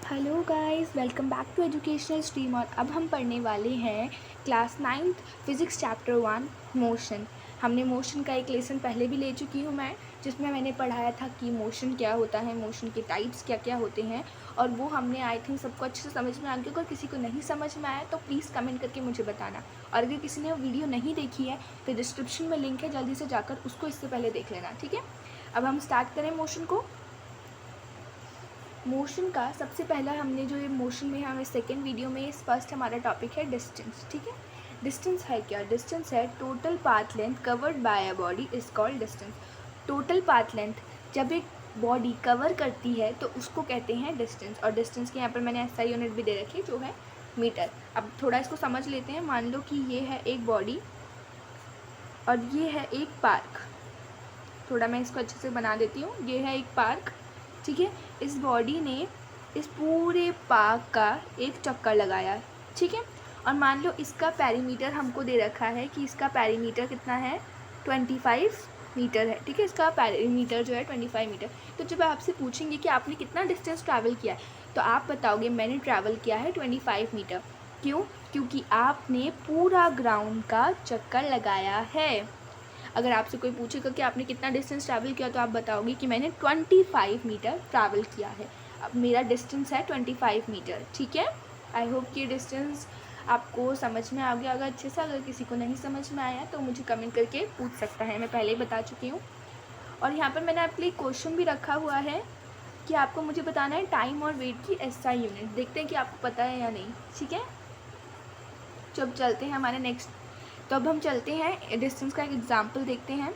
Hello guys, welcome back to educational stream. और अब हम पढ़ने वाले हैं class 9th physics chapter 1 motion. हमने मोशन का एक लेसन पहले भी ले चुकी हूँ मैं, जिसमें मैंने पढ़ाया था कि मोशन क्या होता है, मोशन के टाइप्स क्या क्या होते हैं। और वो हमने आई थिंक सबको अच्छे से समझ में आ गया। अगर किसी को नहीं समझ में आया तो प्लीज़ कमेंट करके मुझे बताना। और अगर किसी ने वीडियो नहीं देखी है तो डिस्क्रिप्शन में लिंक है, जल्दी से जाकर उसको इससे पहले देख लेना, ठीक है। अब हम स्टार्ट करें मोशन को। मोशन का सबसे पहला हमने जो ये मोशन में हमें सेकेंड वीडियो में फर्स्ट हमारा टॉपिक है डिस्टेंस, ठीक है। डिस्टेंस है क्या? डिस्टेंस है total path length covered by a body is called distance. Total path length जब एक बॉडी कवर करती है तो उसको कहते हैं डिस्टेंस। और डिस्टेंस के यहाँ पर मैंने ऐसा यूनिट भी दे रखी है जो है मीटर। अब थोड़ा इसको समझ लेते हैं। मान लो कि ये है एक बॉडी और ये है एक पार्क। थोड़ा मैं इसको अच्छे से बना देती हूँ। ये है एक पार्क, ठीक है। इस बॉडी ने इस पूरे पार्क का एक चक्कर लगाया, ठीक है। और मान लो इसका पेरीमीटर हमको दे रखा है कि इसका पेरीमीटर कितना है, 25 मीटर है, ठीक है। इसका पेरीमीटर जो है 25 मीटर। तो जब आपसे पूछेंगे कि आपने कितना डिस्टेंस ट्रैवल किया है तो आप बताओगे मैंने ट्रैवल किया है 25 मीटर। क्यों? क्योंकि आपने पूरा ग्राउंड का चक्कर लगाया है। अगर आपसे कोई पूछेगा कि आपने कितना डिस्टेंस ट्रैवल किया तो आप बताओगे कि मैंने 25 मीटर ट्रैवल किया है। अब मेरा डिस्टेंस है 25 मीटर, ठीक है। आई होप कि डिस्टेंस आपको समझ में आ गया। अगर अच्छे से, अगर किसी को नहीं समझ में आया तो मुझे कमेंट करके पूछ सकता है, मैं पहले ही बता चुकी हूँ। और यहाँ पर मैंने आपके लिए क्वेश्चन भी रखा हुआ है कि आपको मुझे बताना है टाइम और वेट की एसआई यूनिट। देखते हैं कि आपको पता है या नहीं, ठीक है। जब चलते हैं हमारे नेक्स्ट, तो अब हम चलते हैं डिस्टेंस का एक एग्जाम्पल देखते हैं।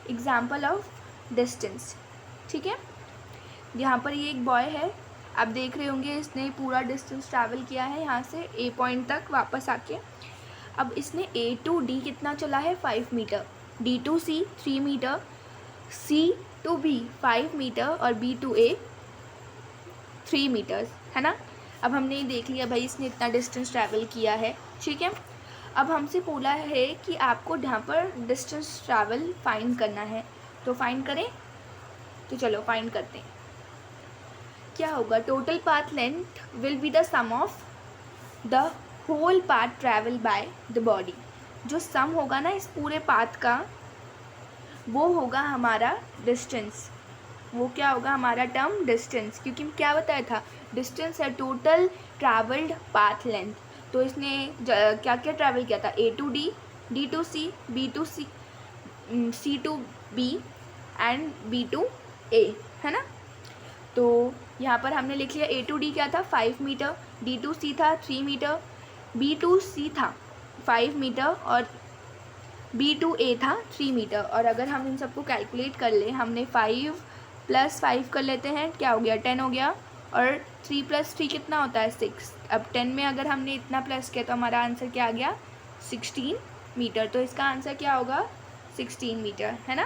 एग्जाम्पल ऑफ डिस्टेंस, ठीक है। यहाँ पर ये एक बॉय है, आप देख रहे होंगे इसने पूरा डिस्टेंस ट्रैवल किया है यहाँ से ए पॉइंट तक वापस आके। अब इसने ए टू डी कितना चला है, 5 metre, D to C 3 metre, C to B 5 metre और बी टू ए 3 मीटर्स, है ना। अब हमने देख लिया भाई इसने इतना डिस्टेंस ट्रैवल किया है, ठीक है। अब हमसे बोला है कि आपको यहाँ पर डिस्टेंस ट्रैवल फाइंड करना है, तो फाइंड करें। तो चलो फाइंड करते हैं। क्या होगा? Total path length will be the sum of the whole path travel by the body. जो सम होगा ना इस पूरे पाथ का, वो होगा हमारा डिस्टेंस। वो क्या होगा? हमारा टर्म डिस्टेंस। क्योंकि क्या बताया था, डिस्टेंस है टोटल ट्रैवल्ड पाथ लेंथ। तो इसने क्या क्या ट्रैवल किया था, A to D, D to C, B to C, C to B and B to A, है ना। तो यहाँ पर हमने लिख लिया ए टू डी क्या था, 5 मीटर, डी टू सी था 3 मीटर, बी टू सी था 5 मीटर और बी टू ए था 3 मीटर। और अगर हम इन सबको कैलकुलेट कर ले, हमने 5 + 5 कर लेते हैं, क्या हो गया, 10 हो गया। और 3 + 3 कितना होता है, 6। अब 10 में अगर हमने इतना प्लस किया तो हमारा आंसर क्या आ गया, 16 मीटर। तो इसका आंसर क्या होगा, 16 मीटर, है ना।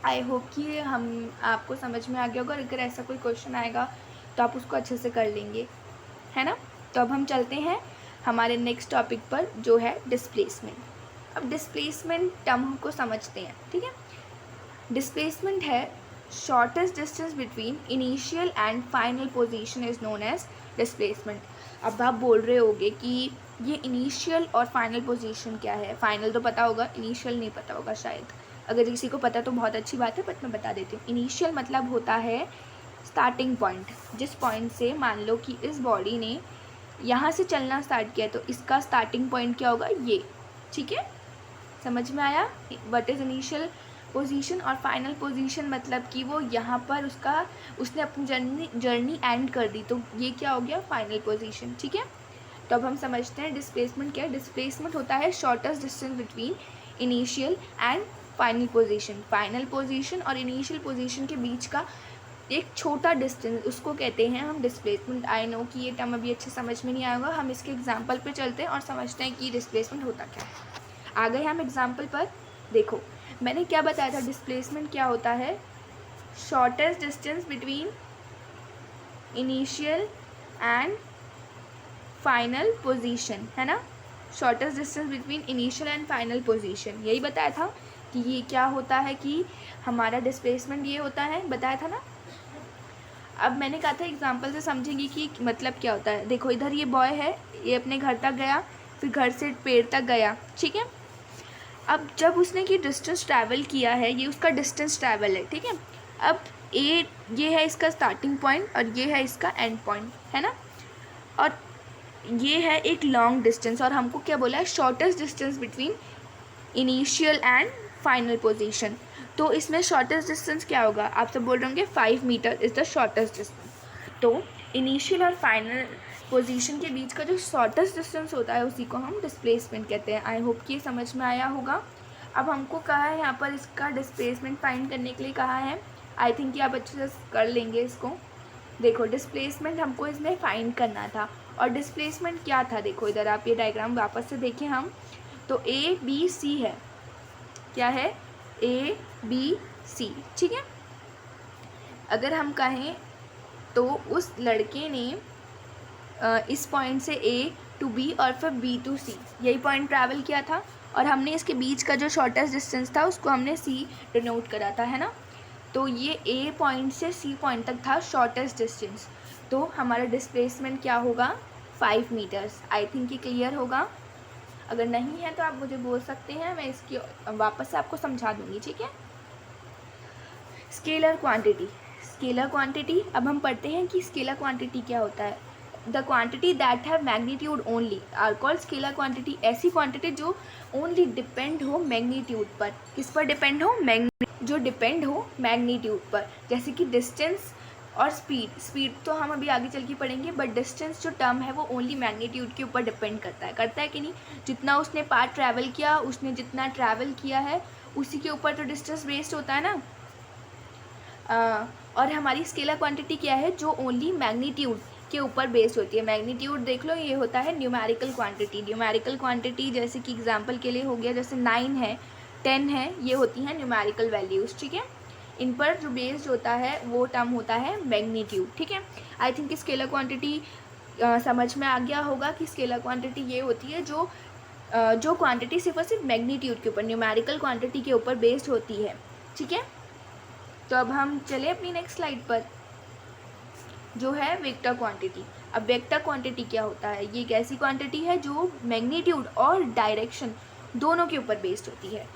आई होप कि हम आपको समझ में आ गया होगा। अगर ऐसा कोई क्वेश्चन आएगा तो आप उसको अच्छे से कर लेंगे, है ना। तो अब हम चलते हैं हमारे नेक्स्ट टॉपिक पर जो है डिस्प्लेसमेंट। अब डिस्प्लेसमेंट टर्म को समझते हैं, ठीक है। डिस्प्लेसमेंट है shortest distance between initial and final position is known as displacement. अब आप बोल रहे होगे कि ये इनिशियल और फाइनल पोजीशन क्या है। फाइनल तो पता होगा, इनिशियल नहीं पता होगा शायद। अगर किसी को पता तो बहुत अच्छी बात है, बट मैं बता देती हूँ। इनिशियल मतलब होता है स्टार्टिंग पॉइंट। जिस पॉइंट से मान लो कि इस बॉडी ने यहाँ से चलना स्टार्ट किया तो इसका स्टार्टिंग पॉइंट क्या होगा, ये, ठीक है। समझ में आया व्हाट इज़ इनिशियल पोजीशन। और फाइनल पोजीशन मतलब कि वो यहाँ पर उसने अपनी जर्नी एंड कर दी, तो ये क्या हो गया, फाइनल पोजीशन, ठीक है। तो अब हम समझते हैं डिस्प्लेसमेंट क्या है। डिस्प्लेसमेंट होता है shortest distance between initial and final position. Final position और इनिशियल पोजीशन के बीच का एक छोटा डिस्टेंस, उसको कहते हैं हम डिस्प्लेसमेंट। आई नो कि ये टर्म अभी अच्छे समझ में नहीं आएगा। हम इसके एग्जाम्पल पे चलते हैं और समझते हैं कि डिस्प्लेसमेंट होता क्या है। आ गए हम एग्जाम्पल पर। देखो मैंने क्या बताया था, डिस्प्लेसमेंट क्या होता है, shortest distance between initial and final position, है ना। Shortest distance between initial and final position, यही बताया था कि ये क्या होता है, कि हमारा डिस्प्लेसमेंट ये होता है, बताया था ना। अब मैंने कहा था एग्जाम्पल से समझेंगे कि मतलब क्या होता है। देखो इधर ये बॉय है, ये अपने घर तक गया, फिर घर से पेड़ तक गया, ठीक है। अब जब उसने ये डिस्टेंस ट्रैवल किया है, ये उसका डिस्टेंस ट्रैवल है, ठीक है। अब ये है इसका स्टार्टिंग पॉइंट और ये है इसका एंड पॉइंट, है ना। और ये है एक लॉन्ग डिस्टेंस, और हमको क्या बोला है, shortest distance between initial and final position. तो इसमें शॉर्टेस्ट डिस्टेंस क्या होगा, आप सब बोल रहे होंगे 5 metre is the shortest distance. तो इनिशियल और फाइनल पोजीशन के बीच का जो शॉर्टेस्ट डिस्टेंस होता है उसी को हम डिस्प्लेसमेंट कहते हैं। आई होप कि ये समझ में आया होगा। अब हमको कहा है यहाँ पर इसका डिस्प्लेसमेंट फाइंड करने के लिए कहा है। आई थिंक कि आप अच्छे से कर लेंगे इसको। देखो डिस्प्लेसमेंट हमको इसमें फाइंड करना था, और डिस्प्लेसमेंट क्या था, देखो इधर आप ये डायग्राम वापस से देखें हम, तो ए बी सी है, क्या है, ए बी सी, ठीक है। अगर हम कहें तो उस लड़के ने इस पॉइंट से ए टू बी और फिर बी टू सी यही पॉइंट ट्रैवल किया था, और हमने इसके बीच का जो शॉर्टेस्ट डिस्टेंस था उसको हमने सी डिनोट करा था, है ना। तो ये ए पॉइंट से सी पॉइंट तक था शॉर्टेस्ट डिस्टेंस। तो हमारा डिस्प्लेसमेंट क्या होगा, 5 मीटर्स। आई थिंक ये क्लियर होगा। अगर नहीं है तो आप मुझे बोल सकते हैं, मैं इसकी वापस से आपको समझा दूंगी, ठीक है। स्केलर क्वांटिटी, स्केलर क्वांटिटी, अब हम पढ़ते हैं कि स्केलर क्वांटिटी क्या होता है। The quantity that have magnitude only are called scalar quantity. ऐसी क्वांटिटी जो ओनली डिपेंड हो मैग्नीट्यूड पर, किस पर डिपेंड हो, जो डिपेंड हो मैग्नीट्यूड पर, जैसे कि डिस्टेंस और स्पीड। स्पीड तो हम अभी आगे चल के पढ़ेंगे, बट डिस्टेंस जो टर्म है वो ओनली मैग्नीट्यूड के ऊपर डिपेंड करता है कि नहीं। जितना उसने पार्ट ट्रैवल किया, उसने जितना ट्रैवल किया है उसी के ऊपर तो डिस्टेंस बेस्ड होता है ना। और हमारी स्केलर क्वांटिटी क्या है, जो ओनली मैग्नीट्यूड के ऊपर बेस्ड होती है। मैग्नीट्यूड देख लो, ये होता है न्यूमेरिकल क्वांटिटी। न्यूमेरिकल क्वांटिटी जैसे कि एग्जांपल के लिए हो गया, जैसे 9 है, 10 है, ये होती हैं न्यूमेरिकल वैल्यूज़, ठीक है। इन पर जो बेस्ड होता है वो टर्म होता है मैग्नीट्यूड, ठीक है। आई थिंक स्केलर क्वांटिटी समझ में आ गया होगा कि स्केलर क्वांटिटी ये होती है जो क्वांटिटी सिर्फ और सिर्फ मैग्नीट्यूड के ऊपर, न्यूमेरिकल क्वांटिटी के ऊपर बेस्ड होती है, ठीक है। तो अब हम चले अपनी नेक्स्ट स्लाइड पर, जो है वेक्टर क्वांटिटी। अब वेक्टर क्वांटिटी क्या होता है, ये एक ऐसी क्वांटिटी है जो मैग्नीट्यूड और डायरेक्शन दोनों के ऊपर बेस्ड होती है।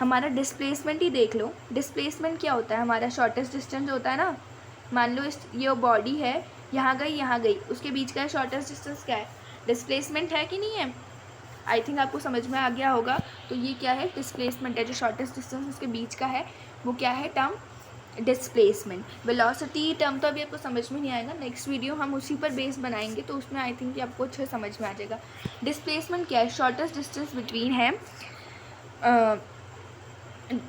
हमारा डिस्प्लेसमेंट ही देख लो, डिस्प्लेसमेंट क्या होता है, हमारा शॉर्टेस्ट डिस्टेंस होता है ना। मान लो ये बॉडी है, यहाँ गई, उसके बीच का शॉर्टेस्ट डिस्टेंस क्या है, डिस्प्लेसमेंट है कि नहीं है। आई थिंक आपको समझ में आ गया होगा। तो ये क्या है, डिस्प्लेसमेंट है, जो शॉर्टेस्ट डिस्टेंस उसके बीच का है वो क्या है, टर्म डिस्प्लेसमेंट। वेलोसिटी टर्म तो अभी आपको समझ में नहीं आएगा, नेक्स्ट वीडियो हम उसी पर बेस बनाएंगे तो उसमें आई थिंक कि आपको अच्छे समझ में आ जाएगा। डिस्प्लेसमेंट क्या है, शॉर्टेस्ट डिस्टेंस बिटवीन है,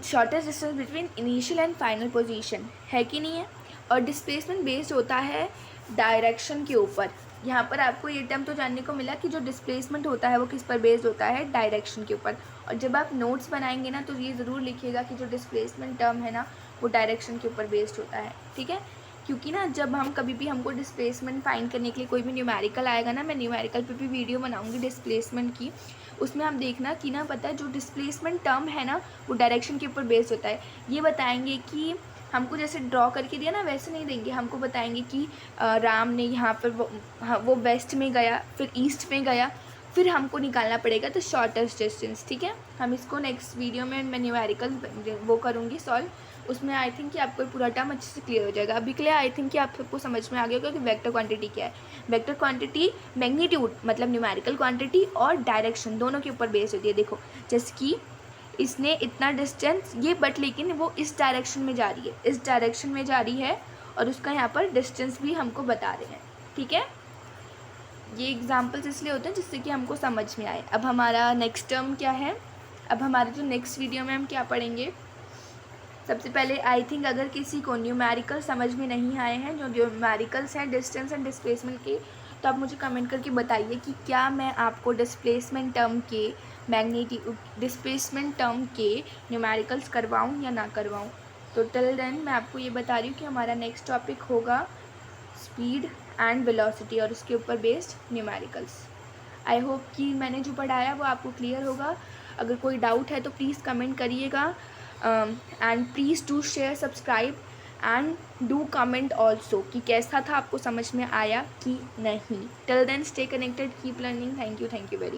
shortest distance between initial and final position, है कि नहीं है। और डिस्प्लेसमेंट बेस्ड होता है डायरेक्शन के ऊपर। यहाँ पर आपको ये टर्म तो जानने को मिला कि जो डिस्प्लेसमेंट होता है वो किस पर बेस्ड होता है, डायरेक्शन के ऊपर। और जब आप नोट्स बनाएंगे ना तो ये ज़रूर लिखिएगा कि जो डिस्प्लेसमेंट टर्म है ना वो डायरेक्शन के ऊपर बेस्ड होता है, ठीक है। क्योंकि ना जब हम कभी भी हमको डिस्प्लेसमेंट फाइंड करने के लिए कोई भी न्यूमेरिकल आएगा ना, मैं न्यूमेरिकल पे भी वीडियो बनाऊंगी डिस्प्लेसमेंट की, उसमें हम देखना कि ना पता है जो डिस्प्लेसमेंट टर्म है ना वो डायरेक्शन के ऊपर बेस्ड होता है। ये बताएंगे कि हमको जैसे ड्रॉ करके दिया ना वैसे नहीं देंगे, हमको बताएंगे कि राम ने यहाँ पर वो वेस्ट में गया, फिर ईस्ट में गया, फिर हमको निकालना पड़ेगा तो शॉर्टेस्ट डिस्टेंस, ठीक है। हम इसको नेक्स्ट वीडियो में मैं न्यूमेरिकल वो करूँगी सॉल्व, उसमें आई थिंक कि आपको पूरा टर्म अच्छे से क्लियर हो जाएगा। अभी के लिए आई थिंक कि आप सबको समझ में आ गया होगा कि वेक्टर क्वांटिटी क्या है। वेक्टर क्वांटिटी मैग्नीट्यूड मतलब न्यूमेरिकल क्वांटिटी और डायरेक्शन दोनों के ऊपर बेस्ड होती है। देखो जैसे कि इसने इतना डिस्टेंस ये, बट लेकिन वो इस डायरेक्शन में जा रही है, इस डायरेक्शन में जा रही है, और उसका यहाँ पर डिस्टेंस भी हमको बता रहे हैं, ठीक है। ये एग्जाम्पल्स इसलिए होते हैं जिससे कि हमको समझ में आए। अब हमारा नेक्स्ट टर्म क्या है, अब हमारे जो नेक्स्ट वीडियो में हम क्या पढ़ेंगे, सबसे पहले आई थिंक अगर किसी को न्यूमेरिकल समझ में नहीं आए हैं, जो न्यूमेरिकल्स हैं डिस्टेंस एंड डिस्प्लेसमेंट के, तो आप मुझे कमेंट करके बताइए कि क्या मैं आपको डिस्प्लेसमेंट टर्म के डिस्प्लेसमेंट टर्म के न्यूमेरिकल्स करवाऊँ या ना करवाऊँ। तो टिल देन मैं आपको ये बता रही हूँ कि हमारा नेक्स्ट टॉपिक होगा स्पीड एंड वेलोसिटी और उसके ऊपर बेस्ड न्यूमेरिकल्स। आई होप कि मैंने जो पढ़ाया वो आपको क्लियर होगा। अगर कोई डाउट है तो प्लीज़ कमेंट करिएगा, and please do share, subscribe and do comment also कि कैसा था, आपको समझ में आया कि नहीं. Till then stay connected, keep learning. Thank you very much.